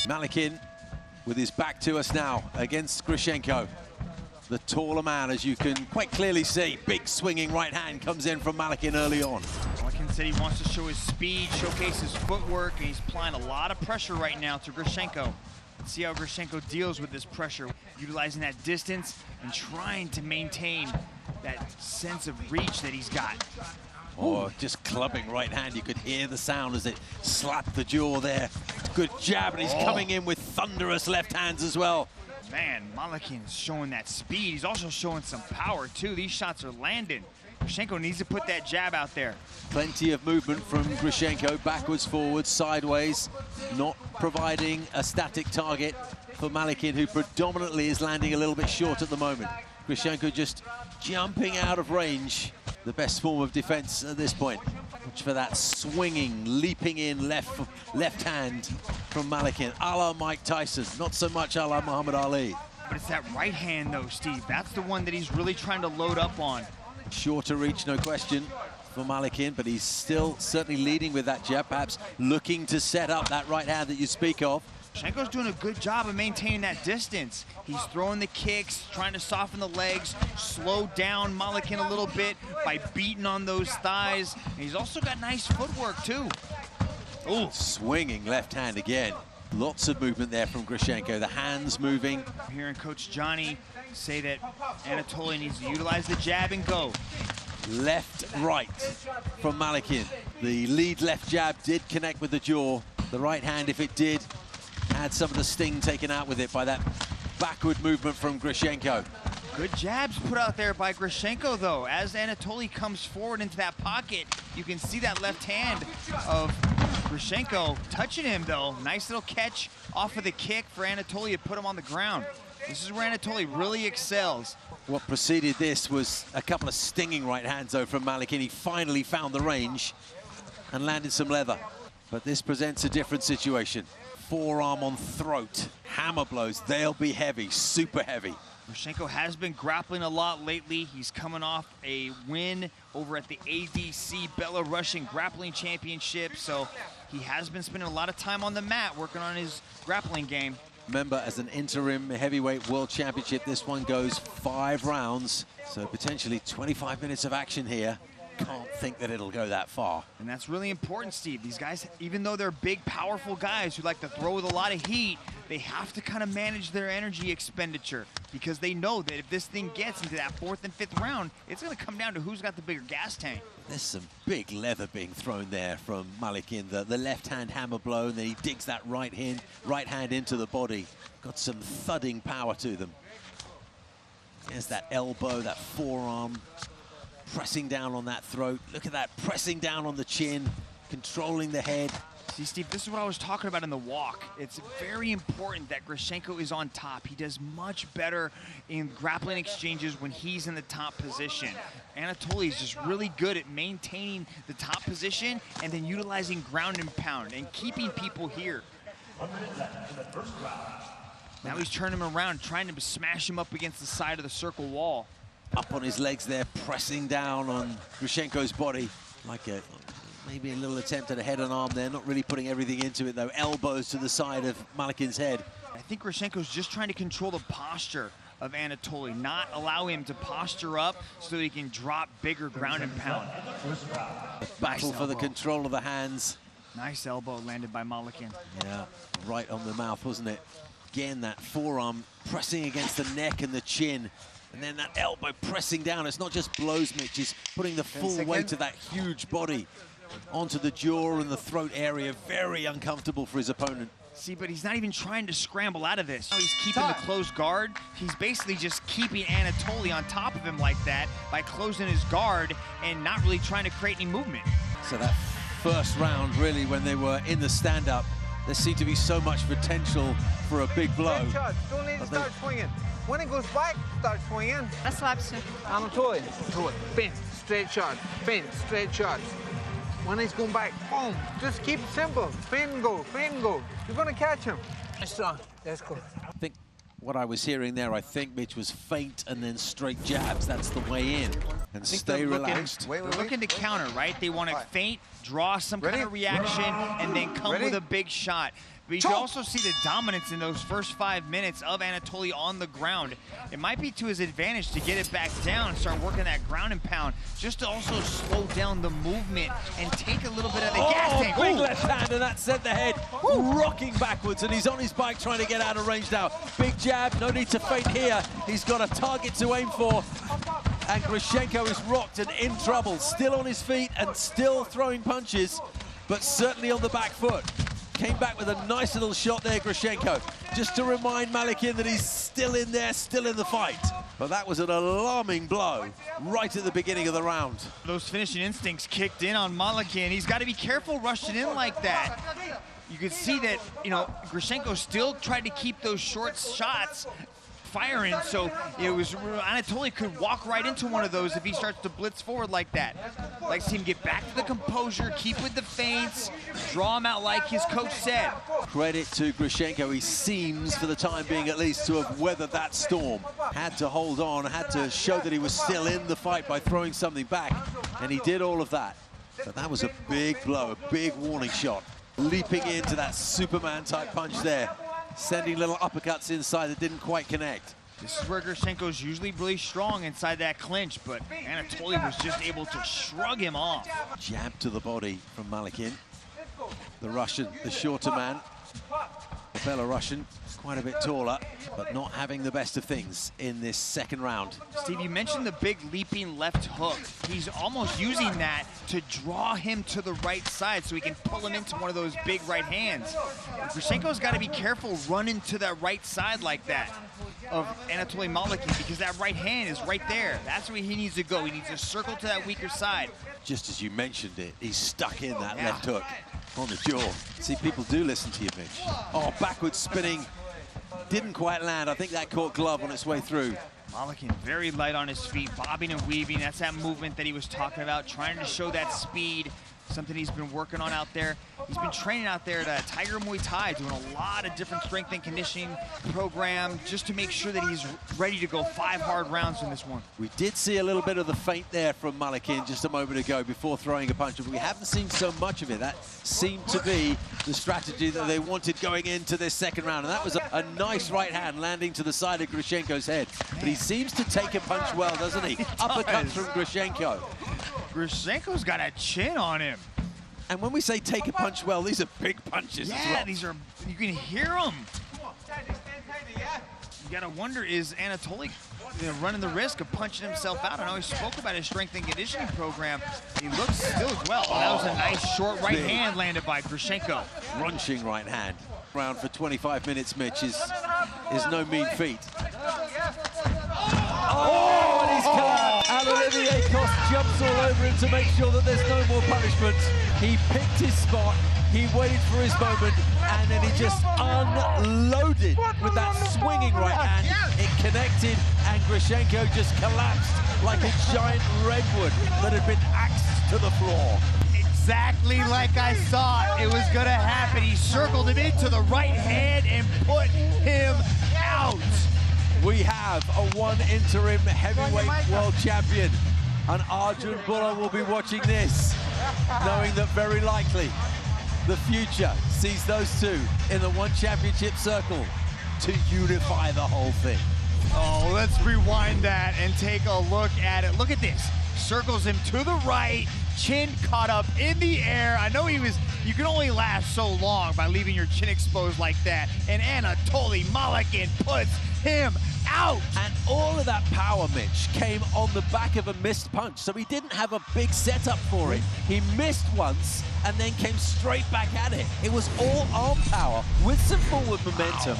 Malykhin with his back to us now against Grishenko. The taller man, as you can quite clearly see. Big swinging right hand comes in from Malykhin early on. Malykhin said he wants to show his speed, showcase his footwork, and he's applying a lot of pressure right now to Grishenko. Let's see how Grishenko deals with this pressure, utilizing that distance and trying to maintain that sense of reach that he's got. Oh, just clubbing right hand. You could hear the sound as it slapped the jaw there. Good jab, and he's coming in with thunderous left hands as well. Man, Malykhin's showing that speed. He's also showing some power, too. These shots are landing. Grishenko needs to put that jab out there. Plenty of movement from Grishenko, backwards, forwards, sideways, not providing a static target for Malykhin, who predominantly is landing a little bit short at the moment. Grishenko just jumping out of range. The best form of defense at this point. Watch for that swinging, leaping in left hand from Malykhin, a la Mike Tyson, not so much a la Muhammad Ali. But it's that right hand, though, Steve. That's the one that he's really trying to load up on. Shorter reach, no question, for Malykhin, but he's still certainly leading with that jab, perhaps looking to set up that right hand that you speak of. Grishenko's doing a good job of maintaining that distance. He's throwing the kicks, trying to soften the legs, slow down Malykhin a little bit by beating on those thighs. And he's also got nice footwork, too. Oh, swinging left hand again. Lots of movement there from Grishenko, the hands moving. I'm hearing Coach Johnny say that Anatoly needs to utilize the jab and go. Left, right from Malykhin. The lead left jab did connect with the jaw. The right hand, if it did, had some of the sting taken out with it by that backward movement from Grishenko. Good jabs put out there by Grishenko, though. As Anatoly comes forward into that pocket, you can see that left hand of Grishenko touching him, though. Nice little catch off of the kick for Anatoly to put him on the ground. This is where Anatoly really excels. What preceded this was a couple of stinging right hands, though, from Malykhin. He finally found the range and landed some leather. But this presents a different situation. Forearm on throat, hammer blows, they'll be heavy, super heavy. Grishenko has been grappling a lot lately. He's coming off a win over at the ADC Belarusian Grappling Championship, so he has been spending a lot of time on the mat working on his grappling game. Remember, as an interim heavyweight world championship, this one goes 5 rounds, so potentially 25 minutes of action here. Can't think that it'll go that far. And that's really important, Steve. These guys, even though they're big, powerful guys who like to throw with a lot of heat, they have to kind of manage their energy expenditure because they know that if this thing gets into that 4th and 5th round, it's going to come down to who's got the bigger gas tank. There's some big leather being thrown there from Malykhin. The left-hand hammer blow, and then he digs that right hand into the body. Got some thudding power to them. There's that elbow, that forearm. Pressing down on that throat. Look at that, pressing down on the chin, controlling the head. See, Steve, this is what I was talking about in the walk. It's very important that Grishenko is on top. He does much better in grappling exchanges when he's in the top position. Anatoly is just really good at maintaining the top position and then utilizing ground and pound and keeping people here. Now he's turning him around, trying to smash him up against the side of the circle wall. Up on his legs there, pressing down on Grishenko's body. Like maybe a little attempt at a head and arm there, not really putting everything into it though. Elbows to the side of Malykhin's head. I think Grishenko's just trying to control the posture of Anatoly, not allow him to posture up so that he can drop bigger ground and pound. The battle for the control of the hands. Nice elbow landed by Malykhin. Yeah, right on the mouth, wasn't it? Again, that forearm pressing against the neck and the chin. And then that elbow pressing down. It's not just blows, Mitch. He's putting the full weight of that huge body onto the jaw and the throat area. Very uncomfortable for his opponent. See, but he's not even trying to scramble out of this. He's keeping the closed guard. He's basically just keeping Anatoly on top of him like that by closing his guard and not really trying to create any movement. So that first round, really, when they were in the stand-up, there seemed to be so much potential for a big blow. Don't let him start swinging. When it goes back, start swinging. Расслабься. Anatoly, bend, straight shot, bend, straight shot. When he's going back, boom, just keep it simple. Fin, go, you're gonna catch him. Strong, let's go. I think what I was hearing there, Mitch, was feint and then straight jabs. That's the way in. And stay relaxed. They're looking to counter, right? They want to feint, draw some kind of reaction, and then come with a big shot. But you can also see the dominance in those first 5 minutes of Anatoly on the ground. It might be to his advantage to get it back down and start working that ground and pound, just to also slow down the movement and take a little bit of the gas tank. Big left hand, and that sent the head rocking backwards, and he's on his bike trying to get out of range now. Big jab, no need to feint here. He's got a target to aim for. And Grishenko is rocked and in trouble, still on his feet and still throwing punches, but certainly on the back foot. Came back with a nice little shot there, Grishenko, just to remind Malykhin that he's still in there, still in the fight. But that was an alarming blow right at the beginning of the round. Those finishing instincts kicked in on Malykhin. He's got to be careful rushing in like that. You could see that, you know, Grishenko still tried to keep those short shots firing, so it was Anatoly could walk right into one of those if he starts to blitz forward like that. Like to see him get back to the composure, keep with the feints, draw him out like his coach said. Credit to Grishenko, he seems, for the time being at least, to have weathered that storm. Had to hold on, had to show that he was still in the fight by throwing something back, and he did all of that. But that was a big blow, a big warning shot. Leaping into that Superman type punch there, sending little uppercuts inside that didn't quite connect. This is where Grishenko's usually really strong inside that clinch, but Anatoly was just able to shrug him off. Jab to the body from Malykhin. The Russian, the shorter man, the Belarusian, quite a bit taller, but not having the best of things in this second round. Steve, you mentioned the big leaping left hook. He's almost using that to draw him to the right side so he can pull him into one of those big right hands. Grishenko's got to be careful running to that right side like that of Anatoly Malykhin, because that right hand is right there. That's where he needs to go. He needs to circle to that weaker side. Just as you mentioned it, he's stuck in that left hook on the jaw. See, people do listen to you, Mitch. Oh, backwards spinning. Didn't quite land. I think that caught glove on its way through. Malykhin very light on his feet, bobbing and weaving. That's that movement that he was talking about, trying to show that speed, something he's been working on out there. He's been training out there at Tiger Muay Thai, doing a lot of different strength and conditioning program just to make sure that he's ready to go 5 hard rounds in this one. We did see a little bit of the feint there from Malykhin just a moment ago before throwing a punch, but we haven't seen so much of it. That seemed to be the strategy that they wanted going into this second round, and that was a nice right hand landing to the side of Grishenko's head. But he seems to take a punch well, doesn't he? Uppercut from Grishenko. Grishenko's got a chin on him. And when we say take a punch well, these are big punches as well. These are, you can hear them. You gotta wonder, is Anatoly running the risk of punching himself out? I know he spoke about his strength and conditioning program. He looks still as well. Oh, that was a nice short right hand landed by Grishenko. Crunching right hand. Round for 25 minutes, Mitch, is no mean feat. Oh, and he's collapsed. And Olivier Coste jumps all over him to make sure that there's no more punishment. He picked his spot, he waited for his moment, and then he just unloaded with that swinging right hand. It connected, and Grishenko just collapsed like a giant redwood that had been axed to the floor. Exactly like I thought it was gonna happen. He circled him into the right hand and put him out. We have a one interim heavyweight world champion, and Arjun Bulla will be watching this, knowing that very likely the future sees those two in the one championship circle to unify the whole thing. Oh, let's rewind that and take a look at it. Look at this. Circles him to the right, chin caught up in the air. I know you can only last so long by leaving your chin exposed like that. And Anatoly Malykhin puts him out. And all of that power, Mitch, came on the back of a missed punch. So he didn't have a big setup for it. He missed once and then came straight back at it. It was all arm power with some forward momentum.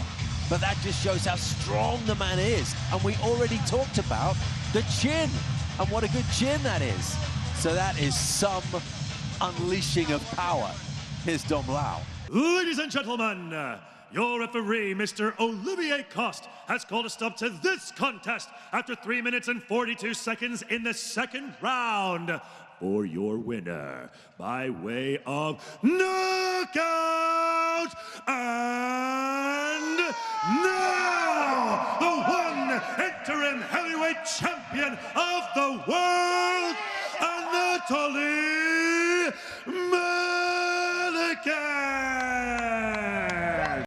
But that just shows how strong the man is. And we already talked about the chin and what a good chin that is. So that is some unleashing of power. Here's Dom Lau. Ladies and gentlemen, your referee, Mr. Olivier Coste, has called a stop to this contest after 3 minutes and 42 seconds in the second round. For your winner, by way of knockout, and now, the one interim heavyweight champion of the world, Anatoly